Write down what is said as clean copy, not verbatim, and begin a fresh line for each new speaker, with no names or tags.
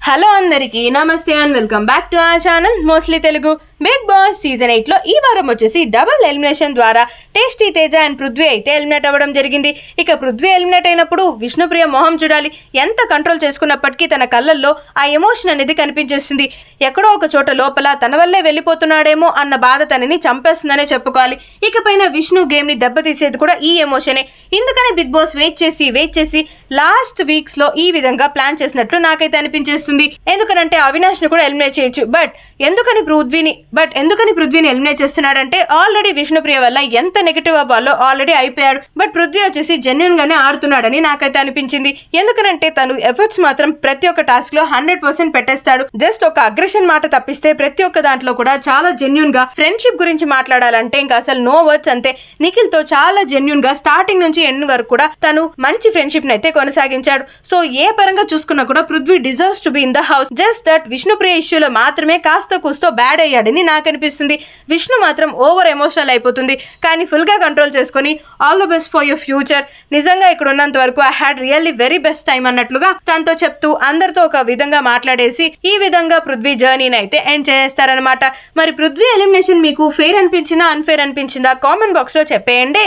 Hello అందరికీ నమస్తే and welcome back to our channel mostly Telugu. Bigg Boss season 8 లో ఈ వారం వచ్చేసి డబుల్ ఎలిమినేషన్ ద్వారా టేస్టీ తేజ అండ్ పృథ్వీ అయితే ఎలిమినేట్ అవ్వడం జరిగింది. ఇక పృథ్వీ ఎలిమినేట్ అయినప్పుడు విష్ణుప్రియ మొహం చూడాలి. ఎంత కంట్రోల్ చేసుకున్నప్పటికీ తన కళ్ళల్లో ఆ ఎమోషన్ అనేది కనిపించేస్తుంది. ఎక్కడో ఒక చోట లోపల తన వల్లే వెళ్ళిపోతున్నాడేమో అన్న బాధ తనని చంపేస్తుందనే చెప్పుకోవాలి. ఇకపైన విష్ణు గేమ్ ని దెబ్బతీసేది కూడా ఈ ఎమోషనే. ఇందుకనే బిగ్ బాస్ వెయిట్ చేసి లాస్ట్ వీక్స్ లో ఈ విధంగా ప్లాన్ చేసినట్లు నాకైతే అనిపించేస్తుంది. ఎందుకనంటే అవినాష్ ను కూడా ఎలిమినేట్ చేయొచ్చు, బట్ ఎందుకని పృథ్వీని ఎలిమినేట్ చేస్తున్నాడంటే ఆల్రెడీ విష్ణుప్రియ వల్ల ఎంత నెగిటివ్ అవ్వాలో ఆల్రెడీ అయిపోయాడు. బట్ పృథ్వీ వచ్చేసి జెన్యున్ గానే ఆడుతున్నాడని నాకైతే అనిపించింది. ఎందుకనంటే తను ఎఫర్ట్స్ మాత్రం ప్రతి ఒక్క టాస్క్ లో 100% పెట్టేస్తాడు. జస్ట్ ఒక అగ్రెషన్ మాట తప్పిస్తే ప్రతి ఒక్క దాంట్లో కూడా చాలా జెన్యున్ గా ఫ్రెండ్షిప్ గురించి మాట్లాడాలంటే ఇంకా అసలు నో వర్డ్స్. అంతే, నిఖిల్ తో చాలా జెన్యున్ గా స్టార్టింగ్ నుంచి ఎండ్ వరకు కూడా తను మంచి ఫ్రెండ్షిప్ అయితే కొనసాగించాడు. సో ఏ పరంగా చూసుకున్నా కూడా Prithvi deserves to be in the house. Just that Vishnupriya ఇష్యూలో మాత్రమే కాస్త కూస్తో బ్యాడ్ అయ్యాడని నాకు అనిపిస్తుంది. విష్ణు మాత్రం ఓవర్ ఎమోషనల్ అయిపోతుంది, కానీ ఫుల్ గా కంట్రోల్ చేసుకుని all the best for your future, నిజంగా ఇక్కడ ఉన్నంత వరకు I had really very best time అన్నట్లుగా తనతో చెప్తూ అందరితో ఒక విధంగా మాట్లాడేసి ఈ విధంగా పృథ్వీ జర్నీని అయితే ఎండ్ చేస్తారనమాట. మరి పృథ్వీ ఎలిమినేషన్ మీకు ఫెయిర్ అనిపించిందా అన్ఫెయిర్ అనిపించిందా కామెంట్ బాక్స్ లో చెప్పేయండి.